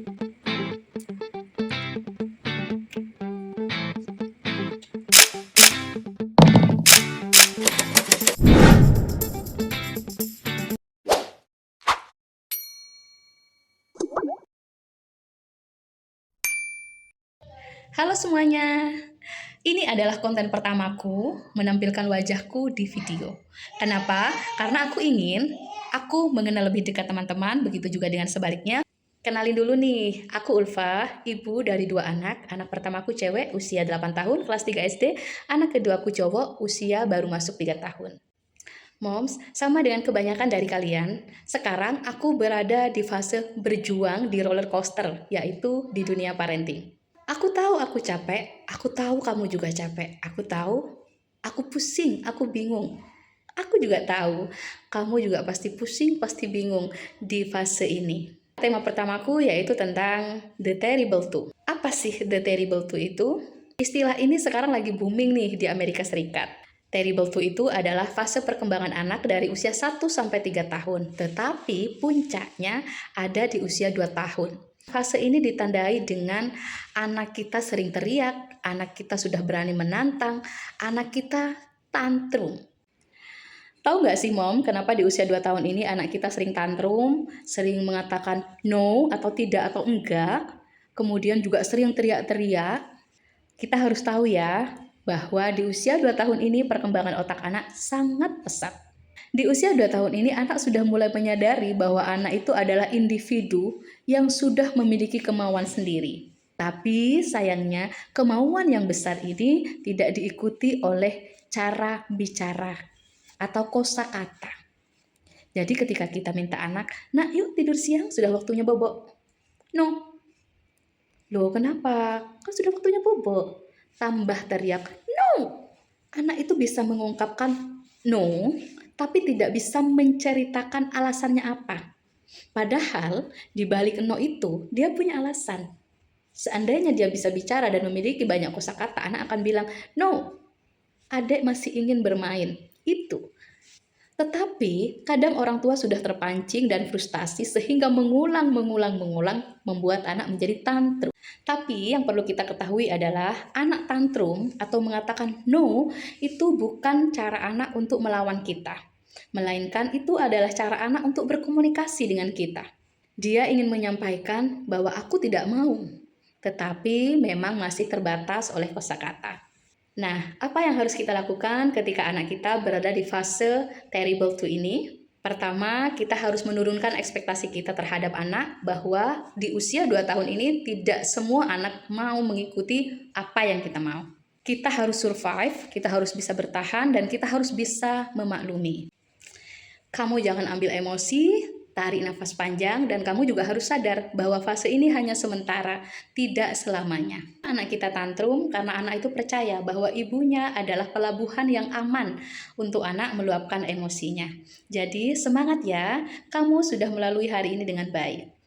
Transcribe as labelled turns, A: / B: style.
A: Halo semuanya, ini adalah konten pertamaku menampilkan wajahku di video. Kenapa? Karena aku mengenal lebih dekat teman-teman, begitu juga dengan sebaliknya. Kenalin dulu nih, aku Ulfa, ibu dari 2 anak. Anak pertamaku cewek, usia 8 tahun, kelas 3 SD. Anak keduaku cowok, usia baru masuk 3 tahun. Moms, sama dengan kebanyakan dari kalian, sekarang aku berada di fase berjuang di roller coaster, yaitu di dunia parenting. Aku tahu aku capek, aku tahu kamu juga capek, aku tahu, aku pusing, aku bingung. Aku juga tahu, kamu juga pasti pusing, pasti bingung di fase ini. Tema pertamaku yaitu tentang The Terrible Two. Apa sih The Terrible Two itu? Istilah ini sekarang lagi booming nih di Amerika Serikat. Terrible Two itu adalah fase perkembangan anak dari usia 1-3 tahun, tetapi puncaknya ada di usia 2 tahun. Fase ini ditandai dengan anak kita sering teriak, anak kita sudah berani menantang, anak kita tantrum. Tahu nggak sih Mom, kenapa di usia 2 tahun ini anak kita sering tantrum, sering mengatakan no atau tidak atau enggak, kemudian juga sering teriak-teriak? Kita harus tahu ya, bahwa di usia 2 tahun ini perkembangan otak anak sangat pesat. Di usia 2 tahun ini anak sudah mulai menyadari bahwa anak itu adalah individu yang sudah memiliki kemauan sendiri. Tapi sayangnya kemauan yang besar ini tidak diikuti oleh cara bicara atau kosakata. Jadi ketika kita minta anak, "Nak, yuk tidur siang, sudah waktunya bobo." No. Loh, kenapa? Kan sudah waktunya bobo. Tambah teriak, "No." Anak itu bisa mengungkapkan no, tapi tidak bisa menceritakan alasannya apa. Padahal di balik no itu dia punya alasan. Seandainya dia bisa bicara dan memiliki banyak kosakata, anak akan bilang, "No, adek masih ingin bermain." Itu. Tetapi kadang orang tua sudah terpancing dan frustasi sehingga mengulang membuat anak menjadi tantrum. Tapi yang perlu kita ketahui adalah anak tantrum atau mengatakan no itu bukan cara anak untuk melawan kita. Melainkan itu adalah cara anak untuk berkomunikasi dengan kita. Dia ingin menyampaikan bahwa aku tidak mau, tetapi memang masih terbatas oleh kosakata. Nah, apa yang harus kita lakukan ketika anak kita berada di fase terrible two ini? Pertama, kita harus menurunkan ekspektasi kita terhadap anak bahwa di usia 2 tahun ini tidak semua anak mau mengikuti apa yang kita mau. Kita harus survive, kita harus bisa bertahan, dan kita harus bisa memaklumi. Kamu jangan ambil emosi, tarik nafas panjang, dan kamu juga harus sadar bahwa fase ini hanya sementara, tidak selamanya. Anak kita tantrum karena anak itu percaya bahwa ibunya adalah pelabuhan yang aman untuk anak meluapkan emosinya. Jadi semangat ya, kamu sudah melalui hari ini dengan baik.